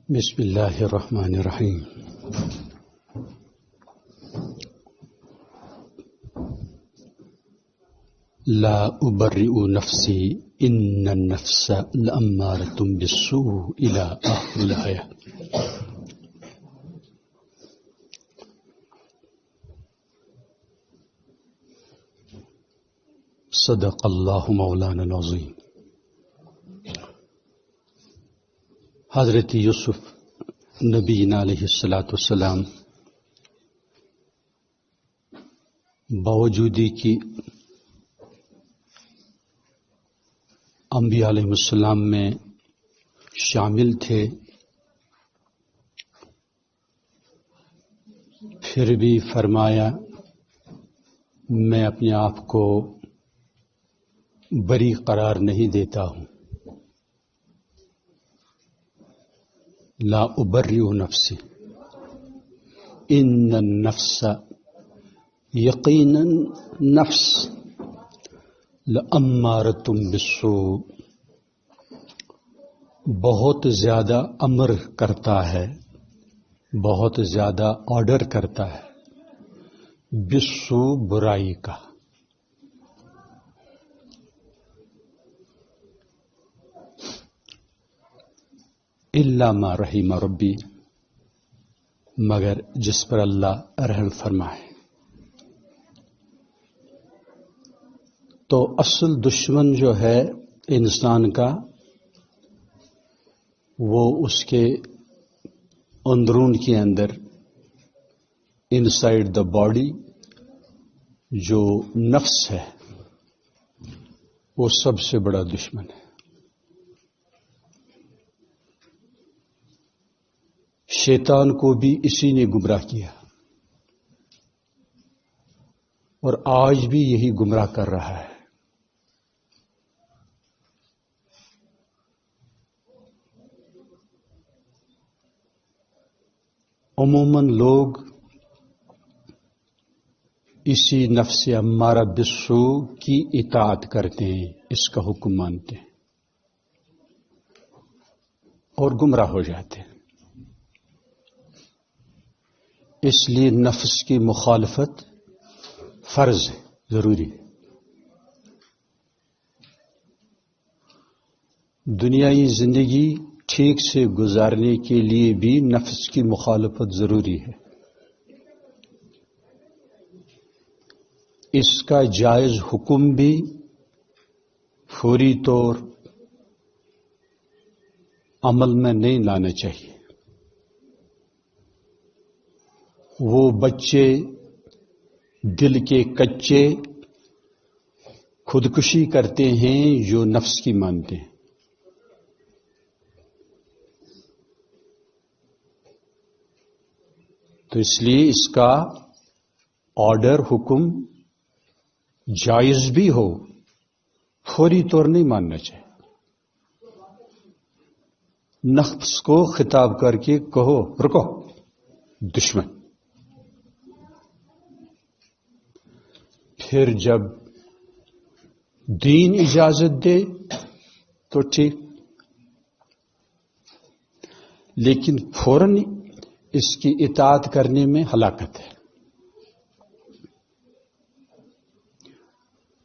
بسم اللہ الرحمن الرحیم۔ لا ابرئ نفسی ان النفس لامارۃ بالسوء الی آخر الآیہ۔ صدق اللہ مولانا العظیم۔ حضرت یوسف نبینا علیہ الصلاۃ والسلام باوجودی کی انبیاء علیہ السلام میں شامل تھے، پھر بھی فرمایا میں اپنے آپ کو بری قرار نہیں دیتا ہوں۔ لا ابرئ نفسی ان النفس، یقینا نفس لامارۃ بالسوء، بہت زیادہ امر کرتا ہے، بہت زیادہ آرڈر کرتا ہے، بالسوء برائی کا۔ الا ما رحم ربی، مگر جس پر اللہ رحم فرمائے۔ تو اصل دشمن جو ہے انسان کا، وہ اس کے اندرون کے اندر، انسائڈ دا باڈی جو نفس ہے، وہ سب سے بڑا دشمن ہے۔ شیطان کو بھی اسی نے گمراہ کیا، اور آج بھی یہی گمراہ کر رہا ہے۔ عموماً لوگ اسی نفس امارہ بالسوء کی اطاعت کرتے ہیں، اس کا حکم مانتے ہیں اور گمراہ ہو جاتے ہیں۔ اس لیے نفس کی مخالفت فرض ہے، ضروری ہے۔ دنیائی زندگی ٹھیک سے گزارنے کے لیے بھی نفس کی مخالفت ضروری ہے۔ اس کا جائز حکم بھی فوری طور عمل میں نہیں لانا چاہیے۔ وہ بچے دل کے کچے خودکشی کرتے ہیں جو نفس کی مانتے ہیں۔ تو اس لیے اس کا آرڈر، حکم جائز بھی ہو، فوری طور نہیں ماننا چاہیے۔ نفس کو خطاب کر کے کہو رکو، دشمن۔ پھر جب دین اجازت دے تو ٹھیک، لیکن فوراً اس کی اطاعت کرنے میں ہلاکت ہے۔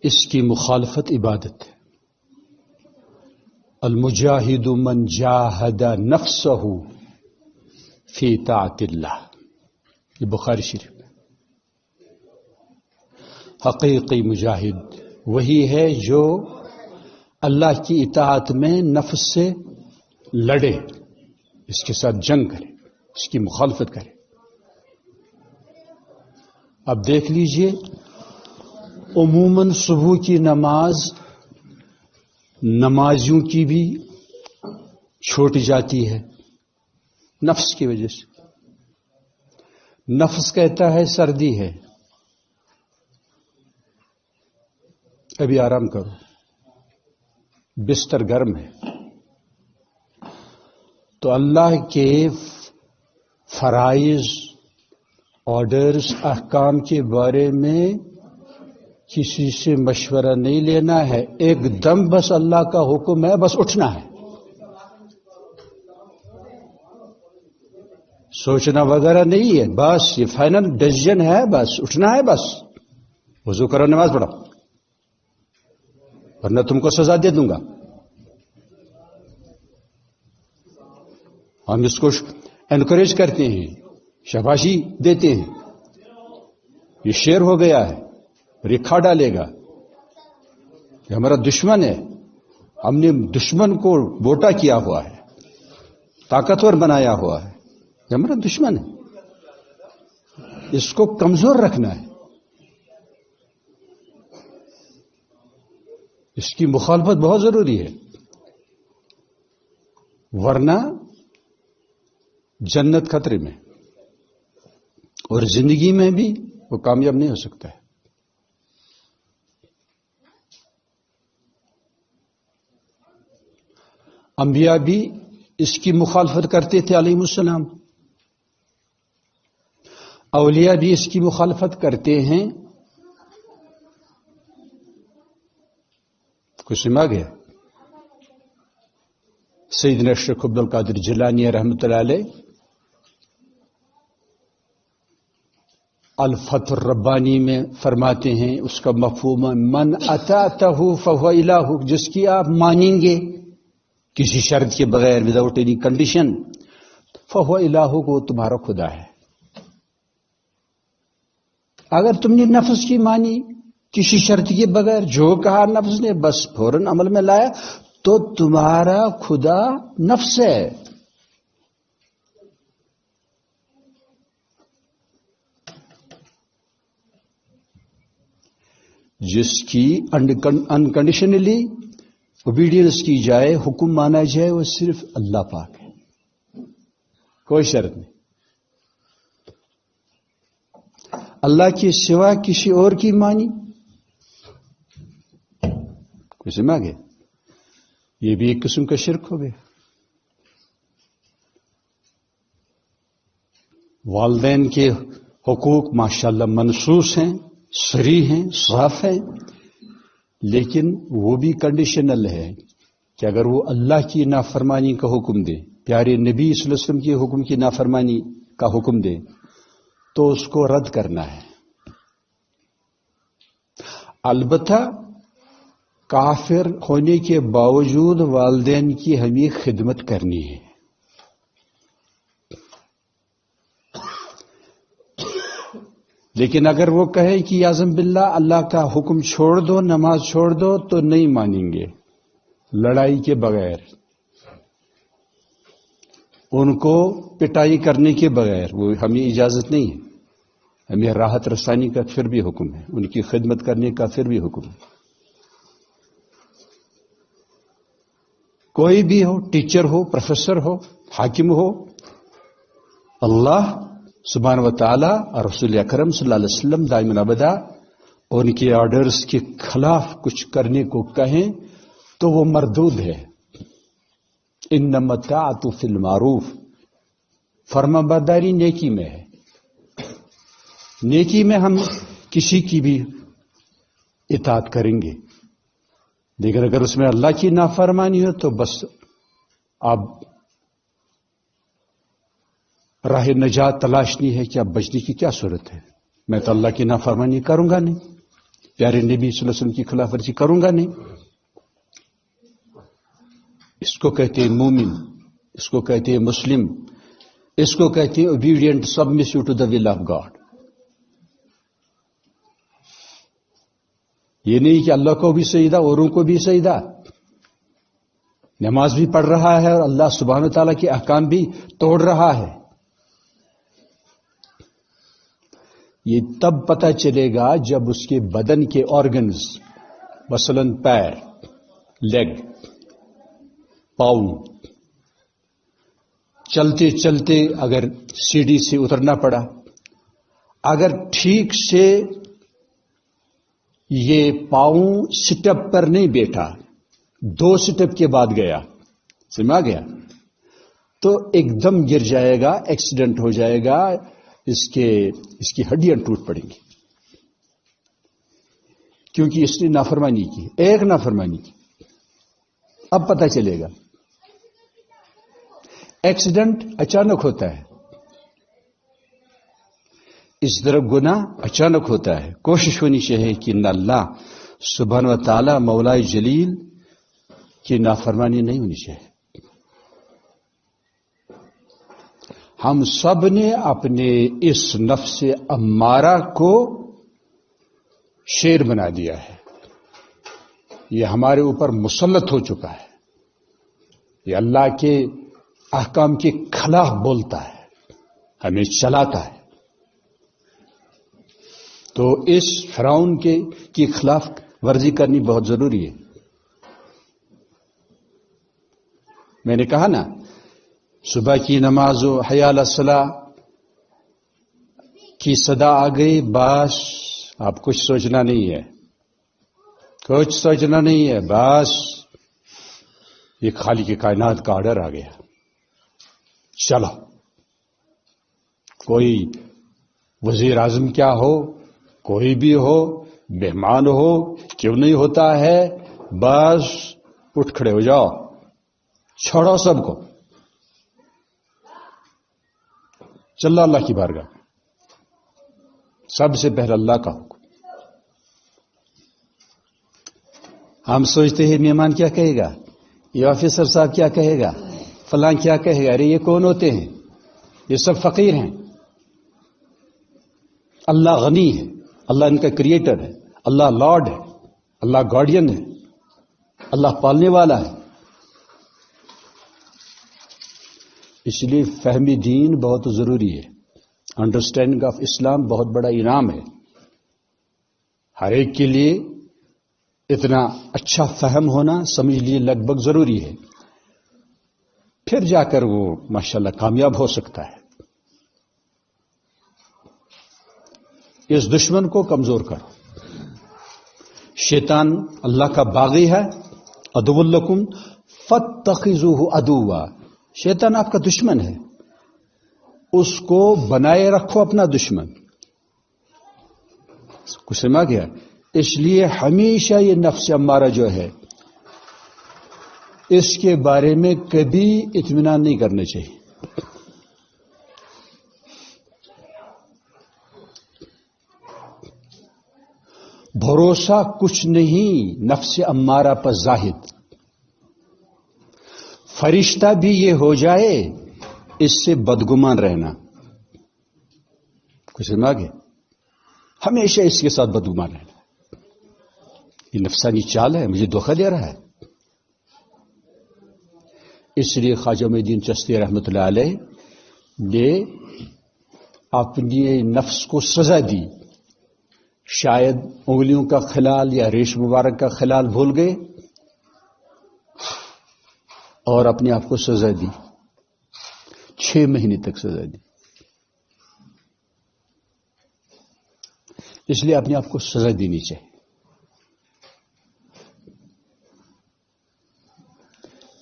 اس کی مخالفت عبادت ہے۔ المجاہد من جاہد نفسہ فی طاعت اللہ، یہ بخاری شریف۔ حقیقی مجاہد وہی ہے جو اللہ کی اطاعت میں نفس سے لڑے، اس کے ساتھ جنگ کرے، اس کی مخالفت کرے۔ اب دیکھ لیجئے، عموماً صبح کی نماز نمازیوں کی بھی چھوٹ جاتی ہے نفس کی وجہ سے۔ نفس کہتا ہے سردی ہے، ابھی آرام کرو، بستر گرم ہے۔ تو اللہ کے فرائض، آرڈرز، احکام کے بارے میں کسی سے مشورہ نہیں لینا ہے، ایک دم بس اللہ کا حکم ہے، بس اٹھنا ہے۔ سوچنا وغیرہ نہیں ہے، بس یہ فائنل ڈیسیژن ہے، بس اٹھنا ہے، بس وضو کرو نماز پڑھو ورنہ تم کو سزا دے دوں گا. ہم اس کو انکریج کرتے ہیں، شاباشی دیتے ہیں، یہ شیر ہو گیا ہے اور یہ کھا ڈالے گا، یہ ہمارا دشمن ہے، ہم نے دشمن کو بوٹا کیا ہوا ہے، طاقتور بنایا ہوا ہے، یہ ہمارا دشمن ہے، اس کو کمزور رکھنا ہے، اس کی مخالفت بہت ضروری ہے، ورنہ جنت خطرے میں اور زندگی میں بھی وہ کامیاب نہیں ہو سکتا ہے. انبیاء بھی اس کی مخالفت کرتے تھے علیہ السلام، اولیاء بھی اس کی مخالفت کرتے ہیں. کچھ سما گیا؟ سیدنا شیخ عبد القادر جیلانی رحمۃ اللہ علیہ الفتح الربانی میں فرماتے ہیں، اس کا مفہوم من اطاعتہ فہو الہ، جس کی آپ مانیں گے کسی شرط کے بغیر، وداؤٹ اینی کنڈیشن، فہو الہ، کو تمہارا خدا ہے. اگر تم نے نفس کی مانی کسی شرط کے بغیر، جو کہا نفس نے بس فوراً عمل میں لایا، تو تمہارا خدا نفس ہے. جس کی انکنڈیشنلی اوبیڈینس کی جائے، حکم مانا جائے، وہ صرف اللہ پاک ہے، کوئی شرط نہیں. اللہ کے سوا کسی اور کی مانی، کوئی سمجھ گیا؟ یہ بھی ایک قسم کا شرک ہو گیا. والدین کے حقوق ماشاءاللہ منصوص ہیں، صریح ہیں، صاف ہیں، لیکن وہ بھی کنڈیشنل ہے کہ اگر وہ اللہ کی نافرمانی کا حکم دے، پیارے نبی صلی اللہ علیہ وسلم کے حکم کی نافرمانی کا حکم دے، تو اس کو رد کرنا ہے. البتہ کافر ہونے کے باوجود والدین کی ہمیں خدمت کرنی ہے. لیکن اگر وہ کہے کہ اعوذ باللہ اللہ کا حکم چھوڑ دو، نماز چھوڑ دو، تو نہیں مانیں گے لڑائی کے بغیر، ان کو پٹائی کرنے کے بغیر. وہ ہمیں اجازت نہیں ہے، ہمیں راحت رسانی کا پھر بھی حکم ہے، ان کی خدمت کرنے کا پھر بھی حکم ہے. کوئی بھی ہو، ٹیچر ہو، پروفیسر ہو، حاکم ہو، اللہ سبحانہ و تعالی اور رسول اکرم صلی اللہ علیہ وسلم دائما ابدا ان کے آرڈرز کے خلاف کچھ کرنے کو کہیں تو وہ مردود ہے. انما الطاعۃ فی المعروف، فرما برداری نیکی میں ہے. نیکی میں ہم کسی کی بھی اطاعت کریں گے، لیکن اگر اس میں اللہ کی نافرمانی ہو تو بس آپ راہ نجات تلاشنی ہے کہ اب بچنے کی کیا صورت ہے. میں تو اللہ کی نافرمانی کروں گا نہیں، پیارے نبی صلی اللہ علیہ وسلم کی خلاف ورزی کروں گا نہیں. اس کو کہتے ہیں مومن، اس کو کہتے ہیں مسلم، اس کو کہتے ہیں obedient submissive to the will of God. یہ نہیں کہ اللہ کو بھی سجدہ، اوروں کو بھی سجدہ. نماز بھی پڑھ رہا ہے اور اللہ سبحانہ تعالیٰ کے احکام بھی توڑ رہا ہے. یہ تب پتہ چلے گا جب اس کے بدن کے آرگنز، مثلا پیر، لیگ، پاؤں، چلتے چلتے اگر سیڑھی سے اترنا پڑا، اگر ٹھیک سے یہ پاؤں سٹپ پر نہیں بیٹھا، 2 سٹپ کے بعد گیا، سمجھا گیا، تو ایک دم گر جائے گا، ایکسیڈنٹ ہو جائے گا، اس کی ہڈیاں ٹوٹ پڑیں گی، کیونکہ اس نے نافرمانی کی، ایک نافرمانی کی. اب پتہ چلے گا. ایکسیڈنٹ اچانک ہوتا ہے، اس طرح گناہ اچانک ہوتا ہے. کوشش ہونی چاہیے کہ نہ اللہ سبحانہ و تعالی مولائے جلیل کی نافرمانی نہیں ہونی چاہیے. ہم سب نے اپنے اس نفس امارہ کو شیر بنا دیا ہے. یہ ہمارے اوپر مسلط ہو چکا ہے. یہ اللہ کے احکام کے خلاف بولتا ہے, ہمیں چلاتا ہے. تو اس فرعون کی خلاف ورزی کرنی بہت ضروری ہے. میں نے کہا نا, صبح کی نماز و حی علی الصلاۃ کی صدا آ گئی, بس اب کچھ سوچنا نہیں ہے, کچھ سوچنا نہیں ہے, بس یہ خالق کی کائنات کا آرڈر آ گیا. چلو, کوئی وزیر اعظم کیا ہو, کوئی بھی ہو, مہمان ہو, کیوں نہیں ہوتا ہے, بس اٹھ کھڑے ہو جاؤ, چھوڑو سب کو, چلو اللہ کی بارگاہ. سب سے پہلے اللہ کا حکم. ہم سوچتے ہیں مہمان کیا کہے گا, یہ آفیسر صاحب کیا کہے گا, فلاں کیا کہے گا, ارے یہ کون ہوتے ہیں, یہ سب فقیر ہیں. اللہ غنی ہے, اللہ ان کا کریٹر ہے, اللہ لارڈ ہے, اللہ گارڈین ہے, اللہ پالنے والا ہے. اس لیے فہم دین بہت ضروری ہے. انڈرسٹینڈنگ آف اسلام بہت بڑا انعام ہے. ہر ایک کے لیے اتنا اچھا فہم ہونا سمجھ لیے لگ بھگ ضروری ہے. پھر جا کر وہ ماشاءاللہ کامیاب ہو سکتا ہے. اس دشمن کو کمزور کرو. شیطان اللہ کا باغی ہے, عدو لکم فاتخذوہ عدوا. شیطان آپ کا دشمن ہے, اس کو بنائے رکھو اپنا دشمن. کچھ سمجھ گیا؟ اس لیے ہمیشہ یہ نفس امارہ جو ہے اس کے بارے میں کبھی اطمینان نہیں کرنا چاہیے. بھروسہ کچھ نہیں نفس امارہ پر زاہد. فرشتہ بھی یہ ہو جائے, اس سے بدگمان رہنا. کچھ سمجھ گئے؟ ہمیشہ اس کے ساتھ بدگمان رہنا. یہ نفسانی چال ہے, مجھے دھوکہ دے رہا ہے. اس لیے خواجہ معین الدین چشتی رحمۃ اللہ علیہ نے اپنی نفس کو سزا دی. شاید انگلیوں کا خلال یا ریش مبارک کا خلال بھول گئے اور اپنے آپ کو سزا دی. 6 مہینے تک سزا دی. اس لیے اپنے آپ کو سزا دینی چاہیے.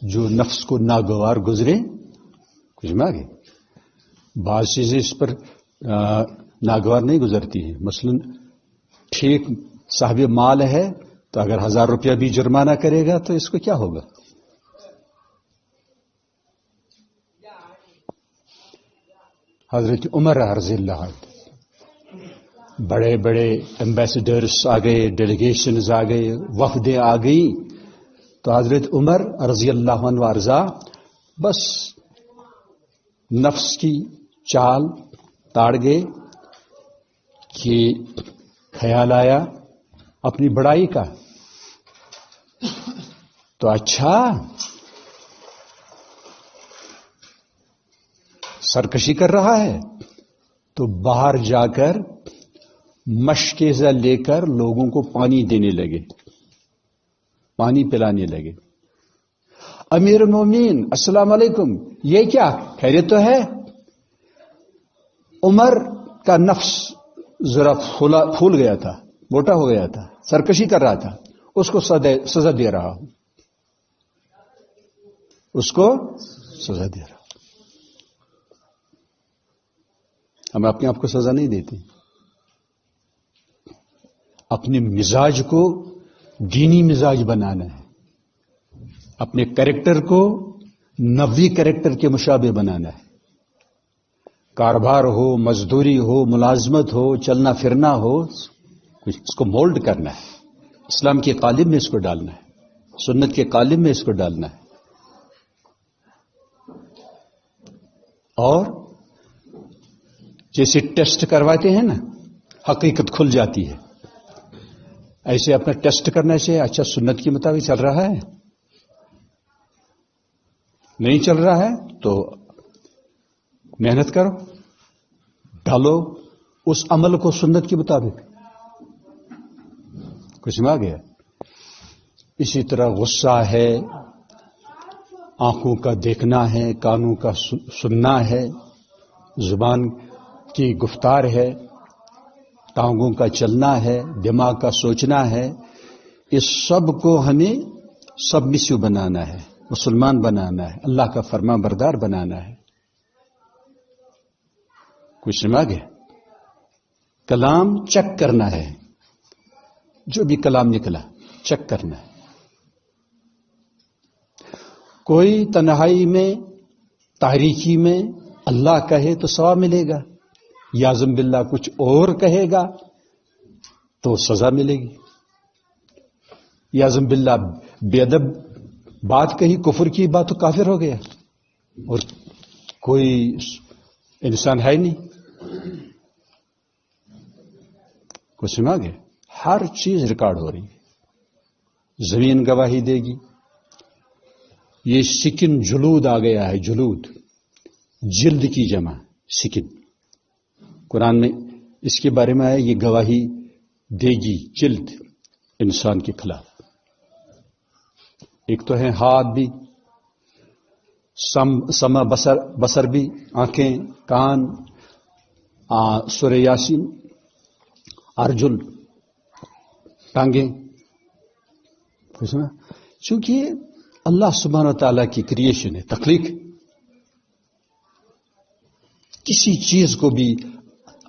جو نفس کو ناگوار گزرے, کچھ مانگے, بعض چیزیں اس پر ناگوار نہیں گزرتی ہیں. مثلا ٹھیک صاحب مال ہے تو اگر 1000 روپیہ بھی جرمانہ کرے گا تو اس کو کیا ہوگا؟ حضرت عمر رضی اللہ عنہ, بڑے بڑے ایمبیسڈرز آ گئے, ڈیلیگیشنز آ گئے, وفدیں آ گئی, تو حضرت عمر رضی اللہ عنہ وارضا بس نفس کی چال تاڑ گئے کہ خیال آیا اپنی بڑائی کا, تو اچھا سرکشی کر رہا ہے, تو باہر جا کر مشکیزہ لے کر لوگوں کو پانی دینے لگے, پانی پلانے لگے. امیر المومنین السلام علیکم, یہ کیا خیریت تو ہے؟ عمر کا نفس ذرا پھول گیا تھا, موٹا ہو گیا تھا, سرکشی کر رہا تھا, اس کو سزا دے رہا ہوں, اس کو سزا دے رہا ہوں. ہم اپنے آپ کو سزا نہیں دیتے. اپنے مزاج کو دینی مزاج بنانا ہے, اپنے کریکٹر کو نبوی کریکٹر کے مشابہ بنانا ہے. کاروبار ہو، مزدوری ہو، ملازمت ہو، چلنا پھرنا ہو، اس کو مولڈ کرنا ہے، اسلام کے قالب میں اس کو ڈالنا ہے، سنت کے قالب میں اس کو ڈالنا ہے. اور جیسے ٹیسٹ کرواتے ہیں نا، حقیقت کھل جاتی ہے، ایسے اپنا ٹیسٹ کرنے سے اچھا سنت کے مطابق چل رہا ہے، نہیں چل رہا ہے تو محنت کرو، ڈالو اس عمل کو سنت کے مطابق. کچھ میں آ گیا. اسی طرح غصہ ہے، آنکھوں کا دیکھنا ہے، کانوں کا سننا ہے، زبان کی گفتار ہے، ٹانگوں کا چلنا ہے، دماغ کا سوچنا ہے. اس سب کو ہمیں سبمسو بنانا ہے، مسلمان بنانا ہے، اللہ کا فرما بردار بنانا ہے. کچھ سمجھ گئے؟ کلام چیک کرنا ہے، جو بھی کلام نکلا چیک کرنا ہے. کوئی تنہائی میں، تاریکی میں اللہ کہے تو ثواب ملے گا، یعظم باللہ کچھ اور کہے گا تو سزا ملے گی. یعظم باللہ بے ادب بات کہی، کفر کی بات، تو کافر ہو گیا، اور کوئی انسان ہے نہیں. کچھ سنا گیا؟ ہر چیز ریکارڈ ہو رہی ہے، زمین گواہی دے گی. یہ سکن جلود آ گیا ہے، جلود جلد کی جمع سکن، قرآن میں اس کے بارے میں آیا، یہ گواہی دے گی جلد انسان کے خلاف. ایک تو ہے ہاتھ بھی، سما بصر بھی، آنکھیں، کان، سورہ یاسین، ارجل، ٹانگیں. چونکہ اللہ سبحانہ و تعالیٰ کی کریشن ہے، تخلیق. کسی چیز کو بھی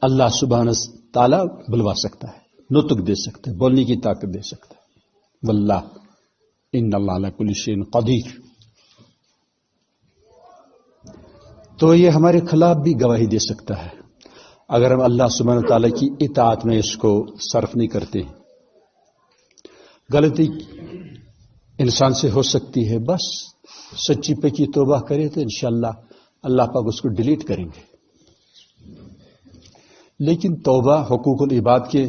اللہ سبحانہ تعالیٰ بلوا سکتا ہے، نطق دے سکتا ہے، بولنے کی طاقت دے سکتا ہے. واللہ ان اللہ علی کل شیء قدیر. تو یہ ہمارے خلاف بھی گواہی دے سکتا ہے اگر ہم اللہ سبحانہ تعالیٰ کی اطاعت میں اس کو صرف نہیں کرتے. غلطی انسان سے ہو سکتی ہے، بس سچی پکی توبہ کرے تو انشاءاللہ اللہ پاک اس کو ڈیلیٹ کریں گے. لیکن توبہ حقوق العباد کے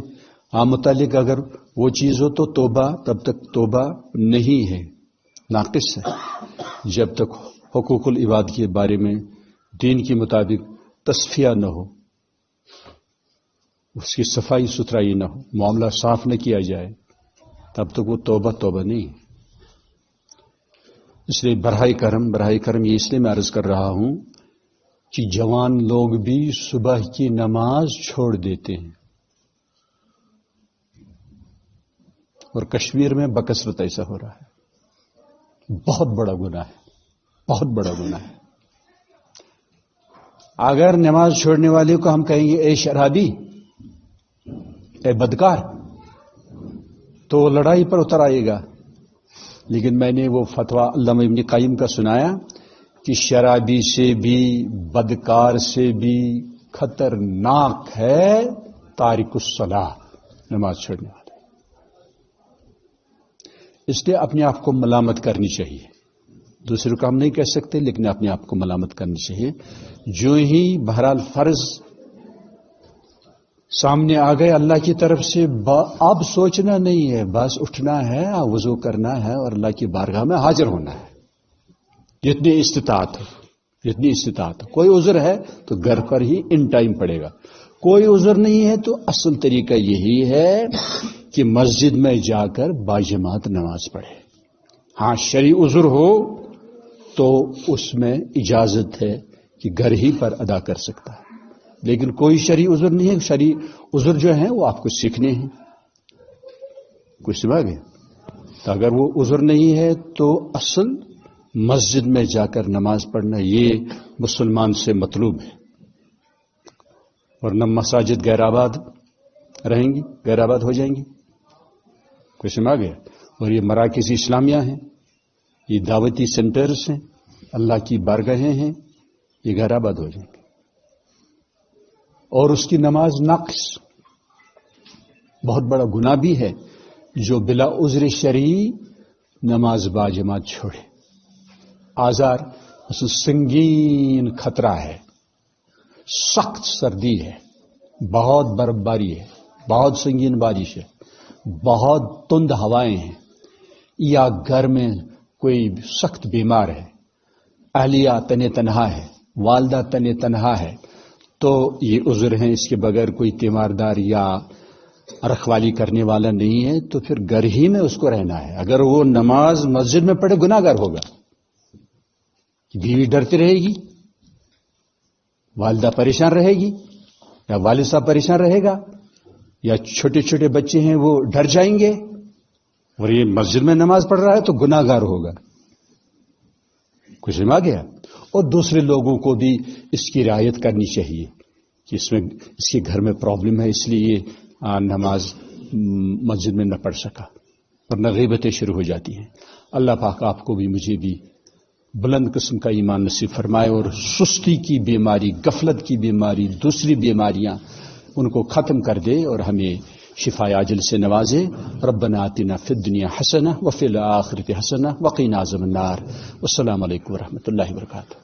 متعلق اگر وہ چیز ہو تو توبہ تب تک توبہ نہیں ہے، ناقص ہے، جب تک حقوق العباد کے بارے میں دین کے مطابق تصفیہ نہ ہو، اس کی صفائی ستھرائی نہ ہو، معاملہ صاف نہ کیا جائے، تب تک وہ توبہ نہیں. اس لیے براہ کرم یہ اس لیے میں عرض کر رہا ہوں کہ جوان لوگ بھی صبح کی نماز چھوڑ دیتے ہیں، اور کشمیر میں بکثرت ایسا ہو رہا ہے. بہت بڑا گناہ ہے، بہت بڑا گناہ ہے. اگر نماز چھوڑنے والے کو ہم کہیں گے اے شرابی، اے بدکار، تو وہ لڑائی پر اتر آئے گا. لیکن میں نے وہ فتویٰ علامہ ابن قیم کا سنایا کہ شرابی سے بھی، بدکار سے بھی خطرناک ہے تارک الصلاح، نماز چھوڑنے والے. اس لیے اپنے آپ کو ملامت کرنی چاہیے. دوسروں کو ہم نہیں کہہ سکتے، لیکن اپنے آپ کو ملامت کرنی چاہیے. جو ہی بہرحال فرض سامنے آ گئے اللہ کی طرف سے، اب سوچنا نہیں ہے، بس اٹھنا ہے، وضو کرنا ہے اور اللہ کی بارگاہ میں حاضر ہونا ہے. جتنی استطاعت ہو. کوئی عذر ہے تو گھر پر ہی ان ٹائم پڑے گا، کوئی عذر نہیں ہے تو اصل طریقہ یہی ہے کہ مسجد میں جا کر باجماعت نماز پڑھے. ہاں شرعی عذر ہو تو اس میں اجازت ہے کہ گھر ہی پر ادا کر سکتا ہے. لیکن کوئی شرعی عذر نہیں ہے. شرعی عذر جو ہیں وہ آپ کو سیکھنے ہیں. کچھ سمجھ گئے؟ تو اگر وہ عذر نہیں ہے تو اصل مسجد میں جا کر نماز پڑھنا یہ مسلمان سے مطلوب ہے. ورنہ مساجد غیر آباد رہیں گی، غیر آباد ہو جائیں گی. کچھ سمجھ گئے؟ اور یہ مراکز اسلامیہ ہیں، یہ دعوتی سینٹرز ہیں، اللہ کی بارگاہیں ہیں، یہ غیر آباد ہو جائیں گے. اور اس کی نماز ناقص. بہت بڑا گناہ بھی ہے جو بلا عذر شرعی نماز باجماعت چھوڑے. آزار سنگین خطرہ ہے، سخت سردی ہے، بہت برف باری ہے، بہت سنگین بارش ہے، بہت تند ہوائیں ہیں، یا گھر میں کوئی سخت بیمار ہے، اہلیہ تن تنہا ہے، والدہ تن تنہا ہے، تو یہ عذر ہیں. اس کے بغیر کوئی تیماردار یا رکھوالی کرنے والا نہیں ہے تو پھر گھر ہی میں اس کو رہنا ہے. اگر وہ نماز مسجد میں پڑھے گناہ گار ہوگا. بیوی ڈرتی رہے گی، والدہ پریشان رہے گی، یا والد صاحب پریشان رہے گا، یا چھوٹے چھوٹے بچے ہیں وہ ڈر جائیں گے، اور یہ مسجد میں نماز پڑھ رہا ہے تو گناہ گار ہوگا. کچھ سمجھ گیا. اور دوسرے لوگوں کو بھی اس کی رعایت کرنی چاہیے کہ اس کے گھر میں پرابلم ہے، اس لیے نماز مسجد میں نہ پڑھ سکا، ورنہ غیبتیں شروع ہو جاتی ہیں. اللہ پاک آپ کو بھی مجھے بھی بلند قسم کا ایمان نصیب فرمائے، اور سستی کی بیماری، غفلت کی بیماری، دوسری بیماریاں ان کو ختم کر دے اور ہمیں شفاء عاجل سے نوازے. ربنا آتنا فی الدنیا حسنہ وفی الآخرۃ حسنہ وقنا عذاب النار. والسلام علیکم ورحمۃ اللہ وبرکاتہ.